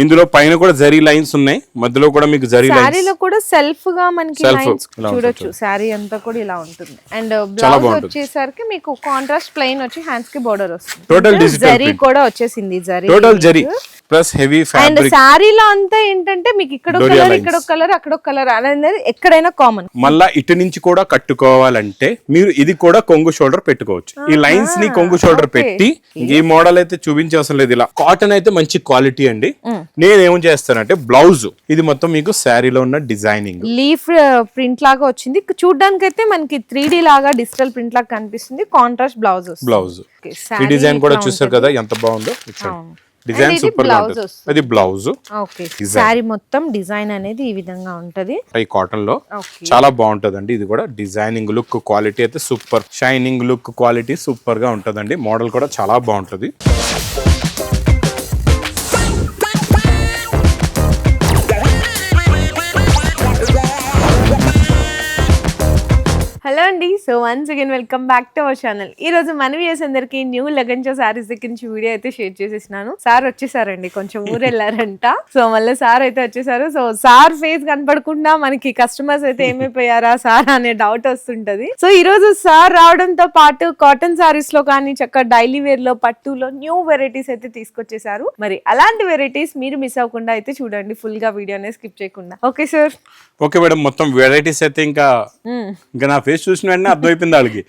ఇందులో పైన కూడా జరీ లైన్స్ ఉన్నాయి, మధ్యలో కూడా మీకు జరీ లైన్స్. సారీలో కూడా సెల్ఫ్ గా మనకి లైన్స్ చూడొచ్చు. సారీ అంతా కూడా ఇలా ఉంటుంది. అండ్ బ్లౌజ్ వచ్చేసరికి మీకు కాంట్రాస్ట్ ప్లెయిన్ వచ్చి హ్యాండ్స్ కి బోర్డర్ వస్తుంది. టోటల్ డిజిటల్ జరీ కూడా వచ్చేసింది. Zari total zari plus heavy and fabric. సారీలో అంతా ఏంటంటే మీకు ఇక్కడ ఒక కలర్, ఇక్కడ ఒక కలర్, అక్కడ ఒక కలర్ అనేది ఎక్కడైనా కామన్. మళ్ళా ఇటు నుంచి కూడా కట్టుకోవాలంటే మీరు ఇది కూడా కొంగు షోల్డర్ పెట్టుకోవచ్చు. ఈ లైన్స్ ని కొంగు షోల్డర్ పెట్టి ఈ మోడల్ అయితే చూపించే అవసరం లేదు. ఇలా కాటన్ అయితే మంచి క్వాలిటీ అండి. నేను ఏం చేస్తానంటే బ్లౌజ్ ఇది మొత్తం మీకు శారీలో ఉన్న డిజైనింగ్ లీఫ్ ప్రింట్ లాగా వచ్చింది. చూడడానికి అయితే మనకి 3D లాగా డిజిటల్ ప్రింట్ లాగా కనిపిస్తుంది. కాంట్రాస్ట్ బ్లౌజ్ బ్లౌజ్ ఈ డిజైన్ కూడా చూసారు కదా ఎంత బాగుందో. డిజైన్ సూపర్ గా ఉంటుంది. అది బ్లౌజ్. ఓకే, సారీ మొత్తం డిజైన్ అనేది ఈ విధంగా ఉంటది. ఈ కాటన్ లో చాలా బాగుంటదండి. ఇది కూడా డిజైనింగ్ లుక్ క్వాలిటీ అయితే super, shining look quality super గా ఉంటదండి. మోడల్ కూడా చాలా బాగుంటది. హలో అండి, so once again welcome back to our channel. ఈ రోజు మన వ్యూయర్స్ అందరికి న్యూ లగంచో సారీస్ దగ్గర నుంచి వీడియో అయితే షేర్ చేసేసినాను. సార్ వచ్చేసారండి, కొంచెం ఊరు వెళ్ళారంట. సో మళ్ళీ సార్ అయితే వచ్చేసారు. సో సార్ ఫేస్ కనపడకుండా మనకి కస్టమర్స్ అయితే ఏమైపోయారా సార్ అనే డౌట్ వస్తుంటది. సో ఈ రోజు సార్ రావడంతో పాటు కాటన్ సారీస్ లో కానీ చక్కగా డైలీ వేర్ లో, పట్టులో న్యూ వెరైటీస్ అయితే తీసుకొచ్చేసారు. మరి అలాంటి వెరైటీస్ మీరు మిస్ అవ్వకుండా అయితే చూడండి, ఫుల్ గా వీడియోనే స్కిప్ చేయకుండా. Okay sir. ఓకే మేడం, మొత్తం వెరైటీస్ అయితే ఇంకా నా ఫేస్ చూసిన వెంటనే అర్థమైపోయింది వాళ్ళకి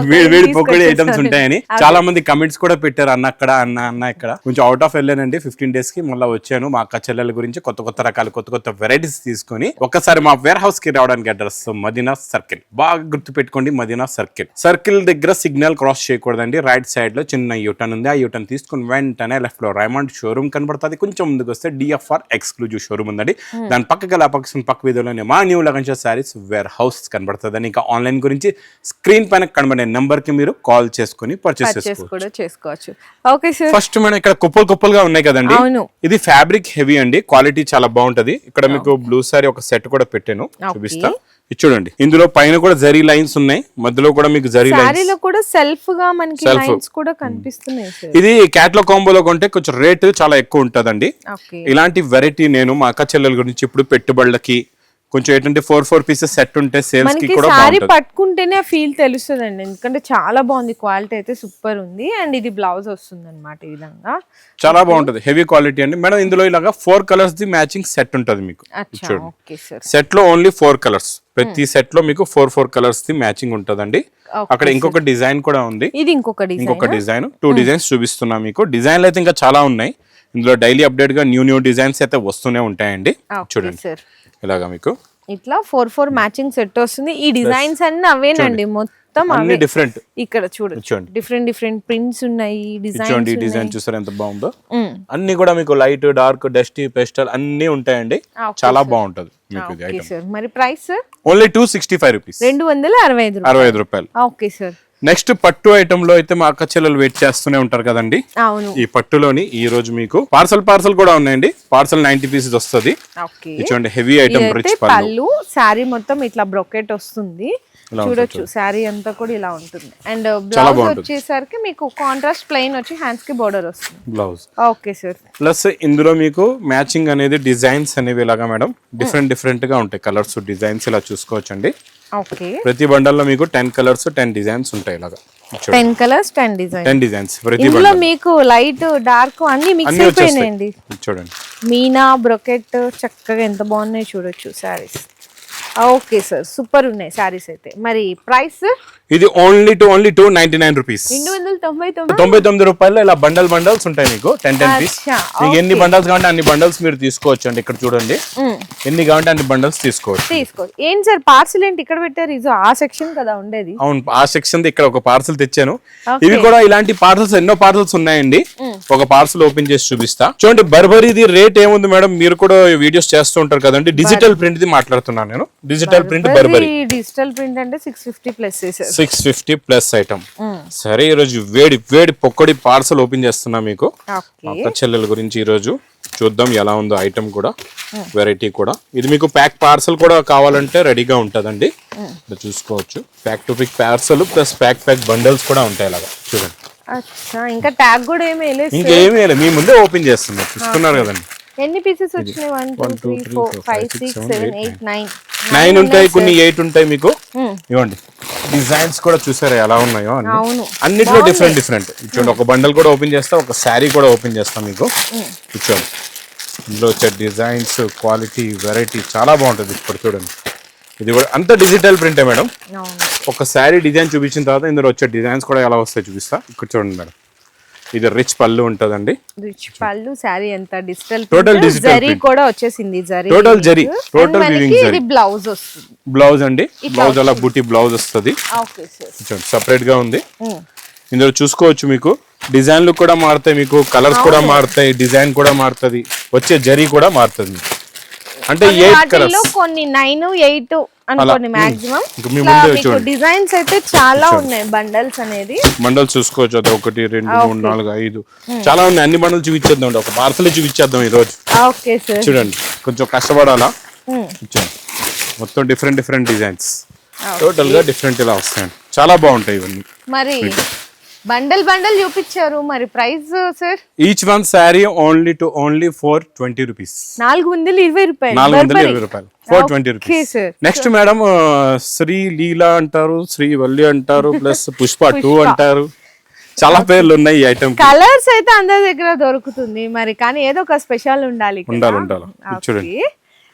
వేడి వేడి పొక్కడి ఐటమ్స్ ఉంటాయని. చాలా మంది కమెంట్స్ కూడా పెట్టారు, అన్న అక్కడ అన్న ఇక్కడ. కొంచెం అవుట్ ఆఫ్ వెళ్ళానండి 15 days కి. మళ్ళీ వచ్చాను మా అక్క చెల్లెల గురించి కొత్త రకాల కొత్త వెరైటీస్ తీసుకొని. ఒక్కసారి మా వేర్ హౌస్ కి రావడానికి అడ్రస్ మదీనా సర్కిల్. బాగా గుర్తు పెట్టుకోండి, మదీనా సర్కిల్ దగ్గర సిగ్నల్ క్రాస్ చేయకూడదండి. రైట్ సైడ్ లో చిన్న యూటర్న్ ఉంది. ఆ యూటర్న్ తీసుకుని వెంటనే లెఫ్ట్ లో రైమండ్ షోరూమ్ కనబడుతుంది. కొంచెం ముందుకు వస్తే DFR ఎక్స్క్లూజివ్ షోరూమ్ ఉందండి. దాని పక్కకి పక్క వీధిలోనే మా న్యూ లగంచో సారీస్ వేర్ హౌస్ కనబడుతుంది. ఇంకా ఆన్లైన్ గురించి స్క్రీన్ పైన కనబడే నెంబర్ కి మీరు కాల్ చేసుకుని పర్చేస్ చేసుకోవచ్చు. Okay sir. ఫస్ట్ మనం ఇక్కడ కుప్పలుగా ఉన్నాయి కదండి, ఇది ఫ్యాబ్రిక్ హెవీ అండి. క్వాలిటీ చాలా బాగుంటది. ఇక్కడ మీకు బ్లూ సారీ ఒక సెట్ కూడా పెట్టాను, చూపిస్తా. ఇది చూడండి, ఇందులో పైన కూడా జరీ లైన్స్ ఉన్నాయి, మధ్యలో కూడా మీకు జరీ లైన్స్ కూడా సెల్ఫ్ గా మనకి లైన్స్ కూడా కనిపిస్తున్నాయి. ఇది క్యాట్లాగ్ కాంబోలో కొంటే కొంచెం రేట్ చాలా ఎక్కువ ఉంటదండి. ఇలాంటి వెరైటీ నేను మా అక్క చెల్లెల గురించి ఇప్పుడు పెట్టుబడులకి కొంచెం ఏంటంటే 4 పీసెస్ సెట్ ఉంటే సేల్స్ కి కూడా సారీ పట్టుకుంటేనే ఫీల్ తెలుస్తుందండి. ఎందుకంటే చాలా బాగుంది, క్వాలిటీ అయితే సూపర్ ఉంది. అండ్ ఇది బ్లౌజ్ వస్తుంది అనమాట. ఈ విధంగా చాలా బాగుంటది, హెవీ క్వాలిటీ అండి. మేడం ఇందులో ఇలాగా 4 కలర్స్ ది మ్యాచింగ్ సెట్ ఉంటది మీకు. సెట్ లో ఓన్లీ 4 కలర్స్. ప్రతి సెట్ లో మీకు 4 కలర్స్ ది మ్యాచింగ్ ఉంటదండి. అక్కడ ఇంకొక డిజైన్ కూడా ఉంది. ఇది ఇంకొక డిజైన్ 2 డిజైన్స్ చూపిస్తున్నా మీకు. డిజైన్లు అయితే ఇంకా చాలా ఉన్నాయి. ఇందులో డైలీ అప్డేట్ గా న్యూ డిజైన్స్ అయితే వస్తూనే ఉంటాయండి. చూడండి ఇలాగా మీకు ఇట్లా 4 మ్యాచింగ్ సెట్ వస్తుంది. ఈ డిజైన్స్ అన్ని అవేనండి, మొత్తం అన్ని డిఫరెంట్. ఇక్కడ చూడండి డిఫరెంట్ ప్రింట్స్ ఉన్నాయి. డిజైన్ చూసారు ఎంత బాగుందో. అన్ని కూడా మీకు లైట్, డార్క్, డస్టీ, పెస్టల్ అన్ని ఉంటాయండి. చాలా బాగుంటది మీకు. మరి ప్రైస్ ఓన్లీ 265 రూపీస్, 265 రూపాయలు. Okay sir. నెక్స్ట్ పట్టు ఐటమ్ లో అయితే మా అక్క చెల్లెలు వెయిట్ చేస్తూనే ఉంటారు కదండి. ఈ పట్టులోని ఈ రోజు మీకు పార్సల్ కూడా ఉన్నాయండి. పార్సల్ 90 పీసెస్ వస్తుంది. చూడండి హెవీ ఐటమ్, రిచ్ పళ్ళు. సారీ మొత్తం ఇట్లా బ్రొకెట్ వస్తుంది, చూడొచ్చు. సారీ అంతా కూడా ఇలా ఉంటుంది. అండ్ బ్లౌజ్ వచ్చేసరికి మీకు కాంట్రాస్ట్ ప్లెయిన్ వచ్చి హ్యాండ్స్ కి బోర్డర్ వస్తుంది బ్లౌజ్. Okay sir. ప్లస్ ఇందులో మీకు మ్యాచింగ్ అనేది డిజైన్స్ అనేవి ఇలాగా మేడం డిఫరెంట్ గా ఉంటాయి. కలర్స్, డిజైన్స్ ఇలా చూసుకోవచ్చండి. ప్రతి బండల్లో మీకు 10 కలర్స్ 10 డిజైన్స్ ఉంటాయి. ఇలాగా 10 కలర్స్ 10 డిజైన్స్. ఇందులో మీకు లైట్, డార్క్ అన్ని మిక్స్ అయిపోయినాయండి. చూడండి మీనా, బ్రొకెట్ చక్కగా ఎంత బాగున్నాయి చూడొచ్చు సారీస్. ఓకే సార్, సూపర్ ఉన్నాయి సారీస్ అయితే. మరి ప్రైస్ ఇది ఓన్లీ 299 రూపీస్, 299 రూపాయలు. ఇలా బండల్స్ ఉంటాయి మీకు 10 పీస్. మీకు ఎన్ని బండల్స్ కావాలంటే అన్ని బండల్స్ మీరు తీసుకోవచ్చు అండి. ఇక్కడ చూడండి ఎన్ని కావాలంటే అన్ని బండల్స్ తీసుకోవచ్చు. ఏం సార్ పార్సల్ ఏంటి ఇక్కడ పెట్టారు? ఇది ఆ సెక్షన్ కదా ఉండేది. అవును, ఆ సెక్షన్ ఇక్కడ ఒక పార్సల్ తెచ్చాను. ఇవి కూడా ఇలాంటి పార్సల్స్ ఎన్నో పార్సల్స్ ఉన్నాయండి. ఒక పార్సల్ ఓపెన్ చేసి చూపిస్తా. చూడండి బర్బరీది రేట్ ఏముంది మేడం, మీరు కూడా వీడియోస్ చేస్తూ ఉంటారు కదండి. డిజిటల్ ప్రింట్ ది మాట్లాడుతున్నాను నేను. Digital print Burberry. Digital print అంటే 650 ప్లస్ ఐటమ్. సరే ఈ రోజు వేడి పొక్కడి పార్సల్ ఓపెన్ చేస్తున్నా మీకు. అక్క చెల్లెల గురించి ఈ రోజు చూద్దాం ఎలా ఉందో ఐటమ్ కూడా, వెరైటీ కూడా. ఇది మీకు ప్యాక్ పార్సల్ కూడా కావాలంటే రెడీగా ఉంటదండి. చూసుకోవచ్చు pack to pick parcel plus pack bundles కూడా ఉంటాయి. అలాగా చూడండి. ఇంకా ట్యాగ్ కూడా ఏమీ ఇంకేమీ మీ ముందే ఓపెన్ చేస్తున్నారు, చూస్తున్నారు కదండి. ఎన్ని పీసెస్ వచ్చినాయి? 1 2 3 4 5 6 7 8 9 9 ఉంటాయి, కొన్ని 8 ఉంటాయి మీకు. ఇవ్వండి డిజైన్స్ కూడా చూసారా ఎలా ఉన్నాయో అవును. అన్నిట్లో డిఫరెంట్ డిఫరెంట్. చూడండి ఒక బండల్ కూడా ఓపెన్ చేస్తా, ఒక శారీ కూడా ఓపెన్ చేస్తాం మీకు. చూడండి ఇందులో వచ్చే డిజైన్స్, క్వాలిటీ, వెరైటీ చాలా బాగుంటుంది. ఇప్పుడు చూడండి ఇది కూడా అంత డిజిటల్ ప్రింటే మేడం. ఒక శారీ డిజైన్ చూపించిన తర్వాత ఇందులో వచ్చే డిజైన్స్ కూడా ఎలా వస్తాయి చూపిస్తా. ఇక్కడ చూడండి మేడం, ఇది రిచ్ పళ్ళు ఉంటదండి. రిచ్ పళ్ళు, శారీ ఎంత డిజిటల్, టోటల్ డిజిటల్ జరీ కూడా వచ్చేసింది. Zari total zari, total weaving zari. ఇది బ్లౌజ్ వస్తుంది. బ్లౌజ్ అండి, బ్లౌజ్ అలా బూటీ బ్లౌజ్ వస్తుంది. Okay sir. చూడండి సెపరేట్ గా ఉంది. ఇందులో చూసుకోవచ్చు మీకు డిజైన్లు కూడా మారుతాయి, మీకు కలర్స్ కూడా మారుతాయి, డిజైన్ కూడా మారుతుంది, వచ్చే జరీ కూడా మారుతుంది మీకు. అంటే 8 కలర్స్, కొన్ని 9 8 అనుకోండి మాక్సిమం. డిజైన్స్ అయితే చాలా ఉన్నాయి. బండల్స్ అనేది బండల్స్ చూసుకోవచ్చు. అది 1 2 3 4 5 చాలా ఉన్నాయి. అన్ని బండలు చూపించేద్దాం, ఒక పార్సల్ చూపించేద్దాం ఈ రోజు. Okay sir. చూడండి కొంచెం కష్టపడాలా. మొత్తం డిఫరెంట్ డిఫరెంట్ డిజైన్స్, టోటల్ గా డిఫరెంట్ ఇలా వస్తాయండి. చాలా బాగుంటాయి ఇవన్నీ. మరి బండల్ చూపించారు, మరి price sir? Each one sari only 420 rupees. 420 రూపాయలు. 420 రూపాయలు, 420 రూపీస్. నెక్స్ట్ మేడం శ్రీ లీలా అంటారు, శ్రీ వల్లి అంటారు, ప్లస్ పుష్ప 2 అంటారు. చాలా పేర్లు ఉన్నాయి ఈ ఐటమ్. కలర్స్ అయితే అందరి దగ్గర దొరుకుతుంది మరి, కానీ ఏదో ఒక స్పెషల్ ఉండాలి. చూడండి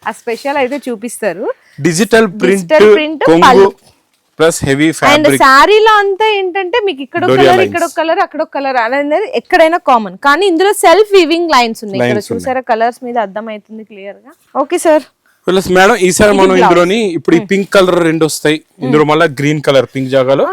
ఆ స్పెషల్ అయితే చూపిస్తారు. డిజిటల్ ప్రింట్ కొంగు ప్లస్ హెవీ ఫ్యాబ్రిక్. శారీలో అంతా ఏంటంటే మీకు ఇక్కడ ఒక కలర్, ఇక్కడ ఒక కలర్, అక్కడ ఒక కలర్ అనేది ఎక్కడైనా కామన్, కానీ ఇందులో సెల్ఫ్ వీవింగ్ లైన్స్ ఉన్నాయి. ఇక్కడ చూసారా, కలర్స్ మీద అర్థం అవుతుంది క్లియర్ గా. Okay sir. ప్లస్ మేడం ఈసారి మనం ఇందులోని ఇప్పుడు ఈ పింక్ కలర్ 2 వస్తాయి. ఇందులో మళ్ళీ గ్రీన్ కలర్, పింక్ జాగాలో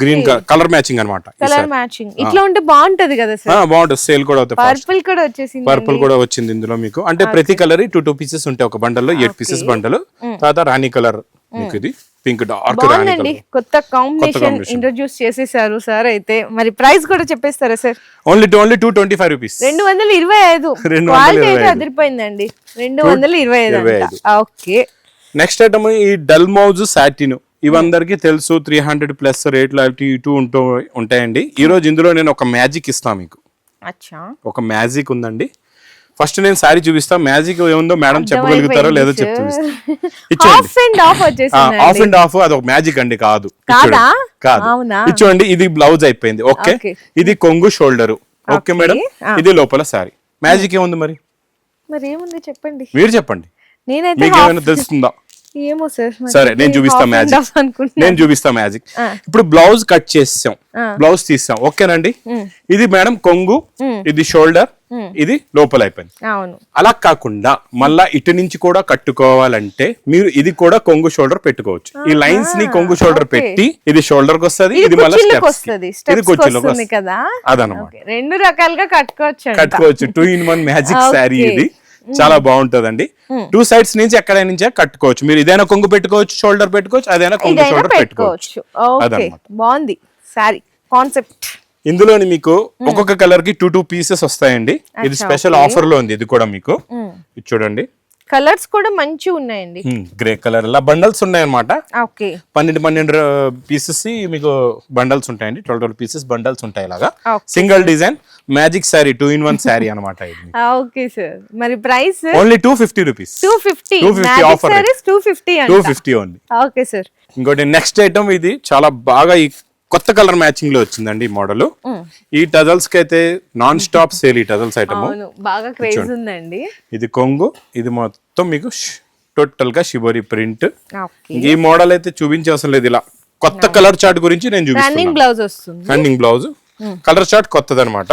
గ్రీన్ కలర్ మ్యాచింగ్ అన్నమాట. కలర్ మ్యాచింగ్ ఇట్లా ఉంటే బాగుంటది కదా సార్? బాగుంటుంది. సేల్ కూడా అవుతాయి. పర్పుల్ కూడా వచ్చేసింది. పర్పుల్ కూడా వచ్చింది ఇందులో మీకు. అంటే ప్రతి కలర్ 2 పీసెస్ ఉంటాయి ఒక బండల్లో. 8 పీసెస్ బండల్. తర్వాత రాణి కలర్ మీకు, ఇది పింక్ డార్క్ రాణి కలర్. కొత్త కాంబినేషన్ ఇంట్రొడ్యూస్ చేసేసారు సార్. అయితే మరి ప్రైస్ కూడా చెప్పేస్తారా సార్? Only 225 rupees. 225. క్వాలిటీ అయితే అదిరిపోయిందండి. 225. ఓకే. నెక్స్ట్ ఐటమ్ ఈ డల్ మౌజ్ సాటిన్. ఇవందరికి తెలుసు 300 ప్లస్ రేట్లు ఇటు ఉంటాయండి. ఈ రోజు ఇందులో నేను ఒక మ్యాజిక్ ఇస్తాను మీకు. ఒక మ్యాజిక్ ఉందండి. ఫస్ట్ నేను సారీ చూపిస్తా, మ్యాజిక్ ఏముందో మేడం చెప్పగలుగుతారో లేదో చెప్తా. ఆఫ్ అండ్ ఆఫ్ అది ఒక మ్యాజిక్ అండి, కాదు కాదు. ఇచ్చోండి, ఇది బ్లౌజ్ అయిపోయింది. ఓకే, ఇది కొంగు షోల్డర్. ఓకే మేడం, ఇది లోపల సారీ. మ్యాజిక్ ఏముంది మరి? ఏముంది చెప్పండి, మీరు చెప్పండి. మీకు ఏమైనా తెలుస్తుందా? ఏమో సార్. సరే నేను చూపిస్తా మ్యాజిక్. ఇప్పుడు బ్లౌజ్ కట్ చేసాం, బ్లౌజ్ తీసాం. ఓకేనండి, ఇది మేడం కొంగు, ఇది షోల్డర్, ఇది లోపల అయిపోయింది. అలా కాకుండా మళ్ళా ఇటు నుంచి కూడా కట్టుకోవాలంటే మీరు ఇది కూడా కొంగు షోల్డర్ పెట్టుకోవచ్చు. ఈ లైన్స్ ని కొంగు షోల్డర్ పెట్టి ఇది షోల్డర్ కి వస్తుంది, ఇది మళ్ళీ ఇది కుర్చీలోకి కదా. అదనమాట, 2 రకాలుగా కట్టుకోవచ్చు. 2 in 1 మ్యాజిక్ శారీ ఇది. చాలా బాగుంటదండి. 2 సైడ్స్ నుంచి ఎక్కడ నుంచే కట్టుకోవచ్చు. మీరు ఇదైనా కొంగు పెట్టుకోవచ్చు, షోల్డర్ పెట్టుకోవచ్చు, అదైనా కొంగు షోల్డర్ పెట్టుకోవచ్చు. బాగుంది సారీ కాన్సెప్ట్. ఇందులోని మీకు ఒక్కొక్క కలర్ కి 2 పీసెస్ వస్తాయండి. ఇది స్పెషల్ ఆఫర్ లో ఉంది. ఇది కూడా మీకు ఇది చూడండి, కలర్స్ కూడా మంచి ఉన్నాయండి. గ్రే కలర్ ఇలా బండల్స్ ఉన్నాయి అన్నమాట. 12 పీసెస్ మీకు బండల్స్ ఉంటాయండి. 12 పీసెస్ బండల్స్ ఉంటాయి. ఇలాగా single design magic sari 2 in 1 sari అన్నమాట ఇది. Okay sir. మరి ప్రైస్ ఓన్లీ 250 రూపీస్. 250 ఆఫర్. 250 ఓన్లీ. Okay sir. ఇంకోటి నెక్స్ట్ ఐటమ్, ఇది చాలా బాగా కొత్త కలర్ మ్యాచింగ్ లో వచ్చిందండి ఈ మోడల్. ఈ టజల్స్ కి అయితే నాన్ స్టాప్ సేల్ ఈ టజల్స్ ఐటమ్. బాగా క్రేజ్ ఉందండి. ఇది కొంగు, ఇది మొత్తం మీకు టోటల్ గా షిబోరి ప్రింట్. ఈ మోడల్ అయితే చూపించే అవసరం లేదు. ఇలా కొత్త కలర్ చార్ట్ గురించి నేను చూపిస్తాను. రన్నింగ్ బ్లౌజ్ కలర్ చార్ట్ కొత్తది అనమాట.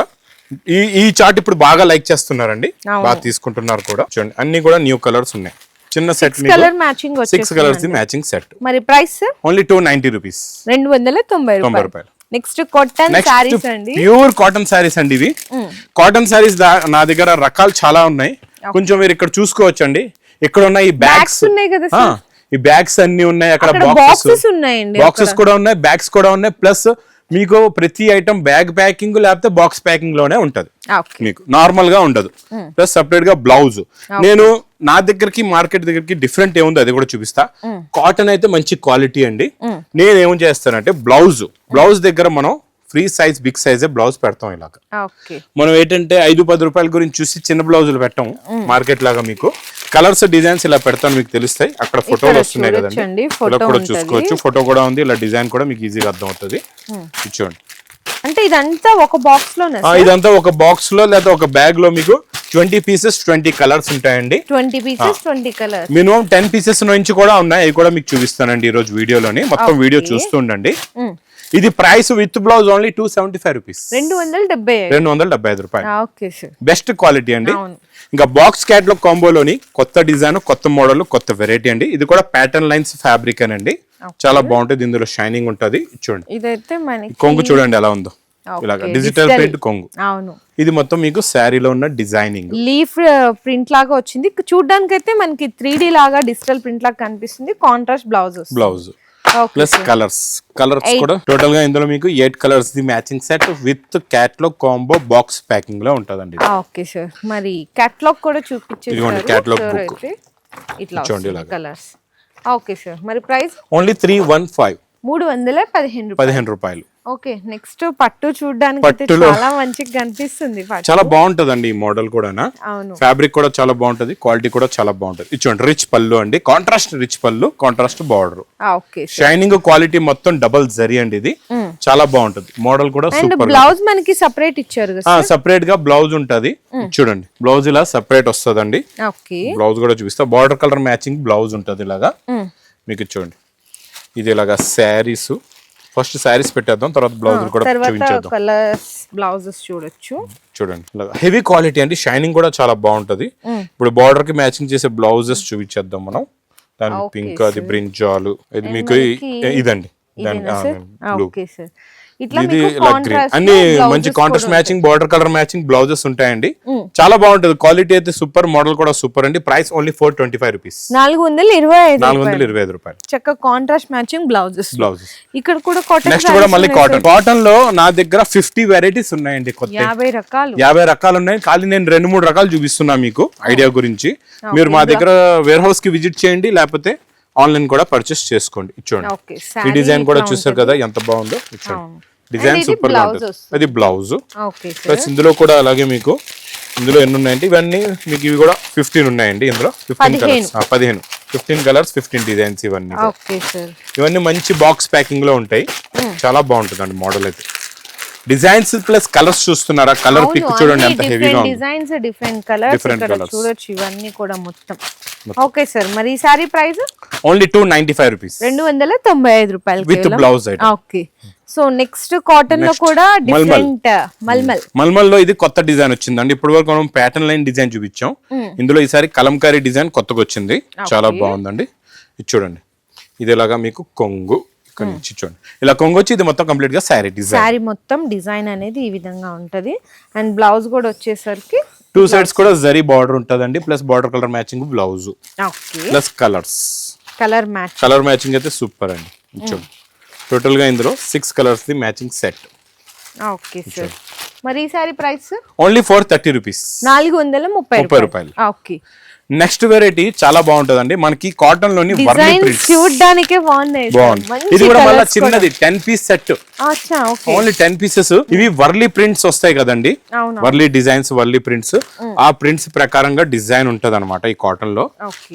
ఈ చార్ట్ ఇప్పుడు బాగా లైక్ చేస్తున్నారండి, బాగా తీసుకుంటున్నారు కూడా. చూడండి అన్ని కూడా న్యూ కలర్స్ ఉన్నాయి. చిన్న సెట్ 6 కలర్స్ మ్యాచింగ్ సెట్. మరి ప్రైస్ ఓన్లీ 290 రూపీస్. 290 రూపాయలు. నెక్స్ట్ కాటన్ సారీస్ అండి, ప్యూర్ కాటన్ సారీస్ అండి. ఇవి కాటన్ సారీస్ నా దగ్గర రకాలు చాలా ఉన్నాయి. కొంచెం మీరు ఇక్కడ చూసుకోవచ్చు అండి. ఇక్కడ ఉన్న ఈ బ్యాగ్స్ ఉన్నాయి కదా, ఈ బ్యాగ్స్ అన్ని ఉన్నాయి. అక్కడ బాక్సెస్ ఉన్నాయండి, బాక్సెస్ కూడా ఉన్నాయి, బ్యాగ్స్ కూడా ఉన్నాయి. ప్లస్ మీకు ప్రతి ఐటమ్ బ్యాగ్ ప్యాకింగ్ లేకపోతే బాక్స్ ప్యాకింగ్ లోనే ఉంటది, మీకు నార్మల్ గా ఉండదు. ప్లస్ సపరేట్ గా బ్లౌజ్. నేను నా దగ్గరికి మార్కెట్ దగ్గరికి డిఫరెంట్ ఏముందో అది కూడా చూపిస్తా. కాటన్ అయితే మంచి క్వాలిటీ అండి. నేను ఏం చేస్తానంటే బ్లౌజ్ దగ్గర మనం ఫ్రీ సైజ్ బిగ్ సైజే బ్లౌజ్ పెడతాం ఇలాగా. ఓకే మనం ఏంటంటే 5-10 రూపాయల గురించి చూసి చిన్న బ్లౌజులు పెట్టాం మార్కెట్ లాగా. మీకు కలర్స్ డిజైన్స్ ఇలా పెడతాను మీకు తెలుస్తాయి. అక్కడ ఫోటోలు వస్తున్నాయి కదండి, ఇలా కూడా చూసుకోవచ్చు. ఫోటో కూడా ఉంది, ఇలా డిజైన్ కూడా మీకు ఈజీగా అర్థం అవుతుంది. చూడండి అంటే ఇదంతా ఒక బాక్స్ లో ఇదంతా ఒక బాక్స్ లో లేదా ఒక బ్యాగ్ లో మీకు 20 పీసెస్ 20 కలర్స్ ఉంటాయండి. 20 పీసెస్ 20 కలర్స్, మినిమం 10 పీసెస్ నుంచి కూడా ఉన్నాయి. అవి కూడా మీకు చూపిస్తానండి ఈ రోజు వీడియోలోని. మొత్తం వీడియో చూస్తుండండి. ఇది price with blouse only 275 rupees, 275 రూపాయలు. బెస్ట్ క్వాలిటీ అండి. ఇంకా బాక్స్ క్యాట్లాగ్ కాంబోలోని కొత్త డిజైన్, కొత్త మోడల్, కొత్త వెరైటీ అండి. ఇది కూడా ప్యాటర్న్ లైన్స్ ఫ్యాబ్రిక్ అనండి, చాలా బాగుంటుంది. ఇందులో షైనింగ్ ఉంటది. చూడండి ఇదైతే కొంగు చూడండి ఎలా ఉందో, ఇలాగా డిజిటల్ ప్రింట్ కొంగు. అవును, ఇది మొత్తం మీకు శారీలో ఉన్న డిజైనింగ్ లీఫ్ ప్రింట్ లాగా వచ్చింది. చూడడానికి అయితే మనకి 3D లాగా డిజిటల్ ప్రింట్ లాగా కనిపిస్తుంది. కాంట్రాస్ట్ బ్లౌజ్ ప్లస్ కలర్స్ కూడా టోటల్ గా ఇందులో మీకు 8 colours the matching set with catalogue combo box packing లో ఉంటదండి. ఓకే సార్, మరి క్యాట్లాగ్ కూడా చూపించేసారు. క్యాట్లాగ్ బుక్ ఇట్లా కలర్స్. ఓకే సార్, మరి ప్రైస్ ఓన్లీ 315, 315 రూపాయలు. ఓకే, నెక్స్ట్ పట్టు చూడడానికి అయితే చాలా మంచిగా కనిపిస్తుంది. చాలా బాగుంటదండి ఈ మోడల్ కూడా. అవును, ఫ్యాబ్రిక్ కూడా చాలా బాగుంటది, క్వాలిటీ కూడా చాలా బాగుంటది. ఇచ్చోండి రిచ్ పళ్ళు అండి, కాంట్రాస్ట్ రిచ్ పళ్ళు, contrast border, okay shining quality మొత్తం డబుల్ జరీ అండి. ఇది చాలా బాగుంటది. మోడల్ కూడా సూపర్. బ్లౌజ్ మనకి సెపరేట్ ఇచ్చారు కదా, సెపరేట్ గా బ్లౌజ్ ఉంటది. చూడండి బ్లౌజ్ ఇలా సెపరేట్ వస్తదండి. బ్లౌజ్ కూడా చూపిస్తా. బార్డర్ కలర్ మ్యాచింగ్ బ్లౌజ్ ఉంటది ఇలాగా మీకు. చూడండి ఇది ఇలాగా శారీస్. ఫస్ట్ శారీస్ పెట్టేద్దాం, తర్వాత బ్లౌజ్ కూడా చూపించేద్దాం. కలర్స్ బ్లౌజెస్ చూడొచ్చు. చూడండి హెవీ క్వాలిటీ అండి, షైనింగ్ కూడా చాలా బాగుంటది. ఇప్పుడు బార్డర్ కి మ్యాచింగ్ చేసే బ్లౌజెస్ చూపించేద్దాం మనం. దాని పింక్, అది బ్రింజాలు, ఇది మీకు ఇదండి బ్లూ, ఇది గ్రీన్, అన్ని మంచి contrast matching border colour matching blouses ఉంటాయండి. చాలా బాగుంటది. క్వాలిటీ అయితే సూపర్, మోడల్ కూడా సూపర్ అండి. ప్రైస్ ఓన్లీ 425 రూపీస్, 425 రూపాయలు. చక్కగా కాంట్రాస్ట్ మ్యాచింగ్ బ్లౌజెస్. ఇక్కడ కూడా నెక్స్ట్ కూడా మళ్ళీ కాటన్ లో నా దగ్గర 50 వెరైటీస్ ఉన్నాయండి. కొత్త 50 రకాలు ఉన్నాయి. ఖాళీ నేను 2-3 రకాలు చూపిస్తున్నా మీకు ఐడియా గురించి. మీరు మా దగ్గర వేర్ హౌస్ కి విజిట్ చేయండి, లేకపోతే ఆన్లైన్ కూడా పర్చేస్ చేసుకోండి. ఇచ్చోండి ఈ డిజైన్ కూడా చూసారు కదా ఎంత బాగుందో. ఇచ్చోండి డిజైన్ సూపర్ గా ఉంటుంది. అది బ్లౌజ్ ప్లస్ ఇందులో కూడా అలాగే మీకు ఇందులో ఎన్ని ఉన్నాయంటే ఇవన్నీ మీకు ఇవి కూడా 15 ఉన్నాయండి. ఇందులో 15 కలర్స్ 15 డిజైన్స్. ఇవన్నీ మంచి బాక్స్ ప్యాకింగ్ లో ఉంటాయి. చాలా బాగుంటుందండి మోడల్ అయితే. డిజైన్స్ ప్లస్ కలర్స్ చూస్తున్నారా? కలర్ పిక్ చూడండి ఎంత హెవీగా ఉంది. డిజైన్స్ డిఫరెంట్ కలర్స్ చూడొచ్చు. ఇవన్నీ కూడా మొత్తం. ఓకే సార్, మరి ఈ సారీ ప్రైస్ ఓన్లీ 295 రూపీస్, 295 రూపాయలు with blouse item. Okay, so next cotton లో కూడా డిఫరెంట్ మల్మల్ లో ఇది కొత్త డిజైన్ వచ్చిందండి. ఇప్పుడు వరకు మనం ప్యాటర్న్ లైన్ డిజైన్ చూపించాం. ఇందులో ఈసారి కలంకారీ డిజైన్ కొత్తగా వచ్చింది, చాలా బాగుందండి. ఇది చూడండి, ఇది ఇలాగా మీకు కొంగు ఇక్కడ నుంచి చూడండి ఇలా కొంగు వచ్చి ఇది మొత్తం కంప్లీట్ గా శారీ డిజైన్. శారీ మొత్తం డిజైన్ అనేది ఈ విధంగా ఉంటది. అండ్ బ్లౌజ్ కూడా వచ్చేసరికి 2 సైడ్స్ కూడా జరీ బార్డర్ ఉంటదండి, plus border colour matching blouse, plus colour matching అయితే సూపర్ అండి. చూడండి టోటల్ గా ఇందులో 6 colours the matching set. Okay sir, మరి ఈ సారీ ప్రైస్ ఓన్లీ 430 రూపీస్, 430 రూపాయలు. ఓకే, నెక్స్ట్ వెరైటీ చాలా బాగుంటదండి. మనకి కాటన్ లోని వర్లీ ప్రింట్స్ చూడడానికే బాగుంది. ఇది కూడా మళ్ళీ చిన్నది 10 పీస్ సెట్, ఓన్లీ 10 పీసెస్. ఇవి వర్లీ ప్రింట్స్ వస్తాయి కదండి, వర్లీ డిజైన్స్, వర్లీ ప్రింట్స్. ఆ ప్రింట్స్ ప్రకారంగా డిజైన్ ఉంటది అనమాట ఈ కాటన్ లో.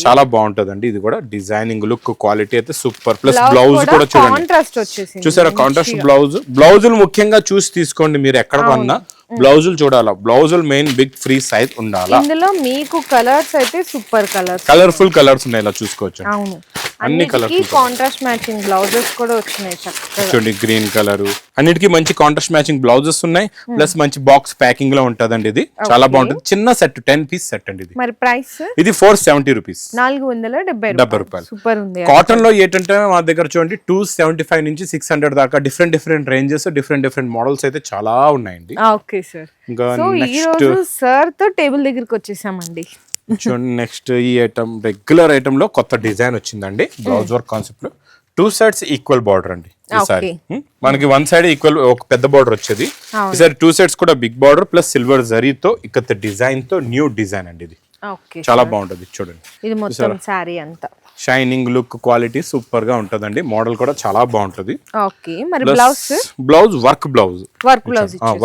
చాలా బాగుంటదండి. ఇది కూడా డిజైనింగ్ లుక్ క్వాలిటీ అయితే సూపర్. ప్లస్ బ్లౌజ్ కూడా చూడండి, చూసారా కాంట్రాస్ట్ బ్లౌజ్. బ్లౌజులు ముఖ్యంగా చూసి తీసుకోండి మీరు ఎక్కడ కొన్నా. బ్లౌజులు చూడాలా, బ్లౌజులు మెయిన్ బిగ్ ఫ్రీ సైజ్ ఉండాలా. ఇందులో మీకు కలర్స్ అయితే సూపర్ కలర్స్, కలర్ఫుల్ కలర్స్ ఉన్నాయి ఇలా చూసుకోవచ్చు. అవును, అన్ని కలర్స్ కాంట్రాస్ట్ మ్యాచింగ్ బ్లౌజెస్ కూడా వచ్చినాయి చక్కగా. చూడండి గ్రీన్ కలర్, అన్నిటికీ మంచి కాంట్రాస్ట్ మ్యాచింగ్ బ్లౌజెస్ ఉన్నాయి. ప్లస్ మంచి బాక్స్ ప్యాకింగ్ లో ఉంటదండి. ఇది చాలా బాగుంటుంది. చిన్న సెట్ 10 పీస్ సెట్ అండి. ఇది మరి ప్రైస్ ఇది 470 రూపీస్, 470 రూపాయలు. సూపర్ ఉంది. కాటన్ లో ఏంటంటే మా దగ్గర చూడండి 275 నుంచి 600 దాకా డిఫరెంట్ రేంజెస్, డిఫరెంట్ మోడల్స్ అయితే చాలా ఉన్నాయండి. ఓకే సార్, సో ఈ రోజు సార్ తో టేబుల్ దగ్గరికి వచ్చేసామండి. చూడండి నెక్స్ట్ ఈ ఐటమ్ రెగ్యులర్ ఐటమ్ లో కొత్త డిజైన్ వచ్చిందండి. బ్లౌజ్ వర్క్ కాన్సెప్ట్ లో 2 సైడ్స్ ఈక్వల్ బార్డర్ అండి. ఈసారి మనకి 1 సైడ్ ఈక్వల్ ఒక పెద్ద బార్డర్ వచ్చేది. ఈసారి 2 సైడ్స్ కూడా బిగ్ బార్డర్ ప్లస్ సిల్వర్ జరీతో ఇక్కత డిజైన్ తో న్యూ డిజైన్ అండి. ఇది ఓకే, చాలా బాగుంటది చూడండి. ఇది మొత్తం శారీ అంతా షైనింగ్ లుక్ క్వాలిటీ సూపర్ గా ఉంటదండి. మోడల్ కూడా చాలా బాగుంటది. ఓకే, మరి blouse work blouse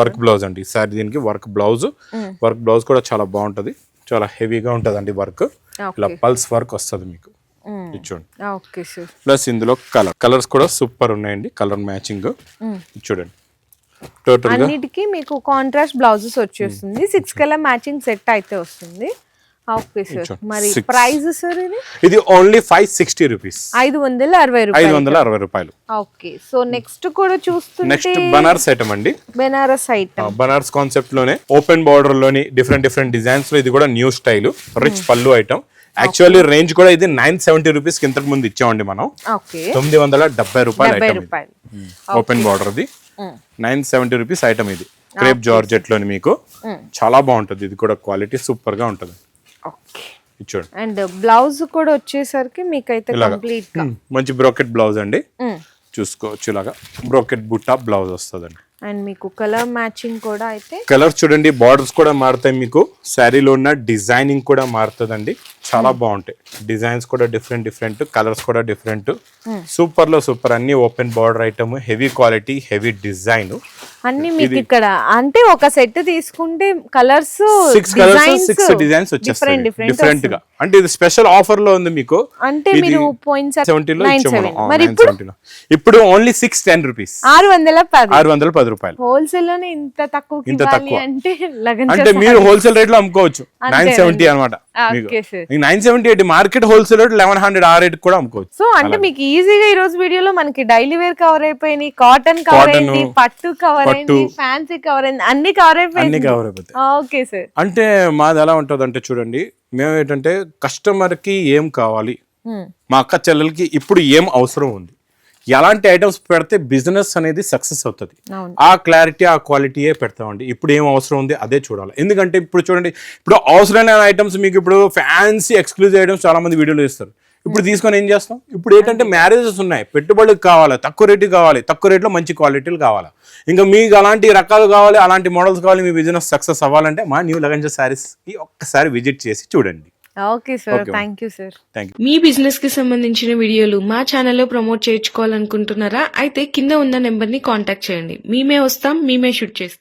work blouse అండి. ఈసారి దీనికి వర్క్ బ్లౌజ్ కూడా చాలా బాగుంటది. చాలా హెవీగా ఉంటదండి వర్క్. ఇలా పల్స్ వర్క్ వస్తుంది మీకు చూడండి. Okay sir. ప్లస్ ఇందులో కలర్స్ కూడా సూపర్ ఉన్నాయండి. కలర్ మ్యాచింగ్ చూడండి. టోటల్ గా అన్నిటికీ మీకు కాంట్రాస్ట్ బ్లౌజెస్ వచ్చేస్తుంది. 6 కలర్ మ్యాచింగ్ సెట్ అయితే వస్తుంది. ఓకే సార్, మరి ప్రైస్ సార్ ఇది ఓన్లీ 560 రూపీస్, 560 రూపాయలు. ఓకే, సో నెక్స్ట్ కూడా చూస్తుంటే నెక్స్ట్ బనారస్ ఐటమ్ అండి. బెనారస్ ఐటమ్, బనారస్ కాన్సెప్ట్ లోనే ఓపెన్ బార్డర్ లోని డిఫరెంట్ డిజైన్స్ లో ఇది కూడా న్యూ స్టైల్ రిచ్ పళ్ళు ఐటమ్. యాక్చువల్లీ రేంజ్ కూడా ఇది 970 రూపీస్ కి ఇంతకు ముందు ఇచ్చామండి మనం. 970 రూపాయలు item. Open border the 970 rupees item. ఇది క్రేప్ జార్జెట్ లోని మీకు చాలా బాగుంటది. ఇది కూడా క్వాలిటీ సూపర్ గా ఉంటది. చూడండి. అండ్ బ్లౌజ్ కూడా వచ్చేసరికి మీకైతే కంప్లీట్ గా మంచి బ్రోకెట్ బ్లౌజ్ అండి. చూసుకోవచ్చు, ఇలాగా బ్రోకెట్ బుట్టా బ్లౌజ్ వస్తుందండి. అండ్ మీకు కలర్ మ్యాచింగ్ కూడా అయితే కలర్ చూడండి. బార్డర్స్ కూడా మారుతాయి మీకు. శారీలో ఉన్న డిజైనింగ్ కూడా మారుతుందండి. చాలా బాగుంటాయి డిజైన్స్ కూడా డిఫరెంట్ కలర్స్ కూడా డిఫరెంట్. సూపర్ లో సూపర్. అన్ని open border item, heavy quality, heavy design అన్ని మీకు ఇక్కడ. అంటే ఒక సెట్ తీసుకుంటే కలర్స్ 6 డిజైన్స్ వచ్చేస్తాయి డిఫరెంట్ గా. అంటే ఇది స్పెషల్ ఆఫర్ లో ఉంది మీకు. అంటే మీరు 0.70 లో ఇచ్చాము. మరి ఇప్పుడు ఓన్లీ 610 రూపీస్, 610 రూపాయలు. హోల్సేల్ లోనే ఇంత తక్కువ అంటే అంటే మీరు హోల్సేల్ రేట్ లో అమ్ముకోవచ్చు. 970 అనమాట. 970 మార్కెట్ హోల్సేల్ రేట్ 1100 ఆ రేట్ కూడా అమ్ముకోవచ్చు. సో అంటే మీకు ఈజీగా ఈ రోజు వీడియోలో మనకి డైలీ వేర్ కవర్ అయిపోయినాయి, కాటన్ కవర్ అయింది, పట్టు కవర్ అయింది, ఫ్యాన్సీ కవర్ అయింది, అన్ని కవర్ అయిపోయింది. Okay sir. అంటే మాది ఎలా ఉంటది అంటే చూడండి, మేము ఏంటంటే కస్టమర్ కి ఏం కావాలి, మా అక్క చెల్లెలకి ఇప్పుడు ఏం అవసరం ఉంది, ఎలాంటి ఐటమ్స్ పెడితే బిజినెస్ అనేది సక్సెస్ అవుతుంది, ఆ క్లారిటీ ఆ క్వాలిటీయే పెడతామండి. ఇప్పుడు ఏం అవసరం ఉంది అదే చూడాలి. ఎందుకంటే ఇప్పుడు చూడండి, ఇప్పుడు అవసరమైన ఐటమ్స్ మీకు ఇప్పుడు ఫ్యాన్సీ ఎక్స్క్లూజివ్ ఐటమ్స్ చాలా మంది వీడియోలో ఇస్తారు. ఇప్పుడు తీసుకొని ఏం చేస్తాం? ఇప్పుడు ఏంటంటే మ్యారేజెస్ ఉన్నాయి, పెట్టుబడులకు కావాలి, తక్కువ రేటు కావాలి, తక్కువ రేట్లో మంచి క్వాలిటీలు కావాలి. ఇంకా మీకు అలాంటి రకాలు కావాలి, అలాంటి మోడల్స్ కావాలి, మీ బిజినెస్ సక్సెస్ అవ్వాలంటే మా న్యూ లగంజా శారీస్కి ఒక్కసారి విజిట్ చేసి చూడండి. Okay sir, thank you sir. Me business కి సంబంధించిన వీడియోలు మా ఛానల్లో ప్రమోట్ చేయించుకోవాలనుకుంటున్నారా? అయితే కింద ఉన్న నెంబర్ ని కాంటాక్ట్ చేయండి. మేమే వస్తాం, మేమే షూట్ చేస్తాం.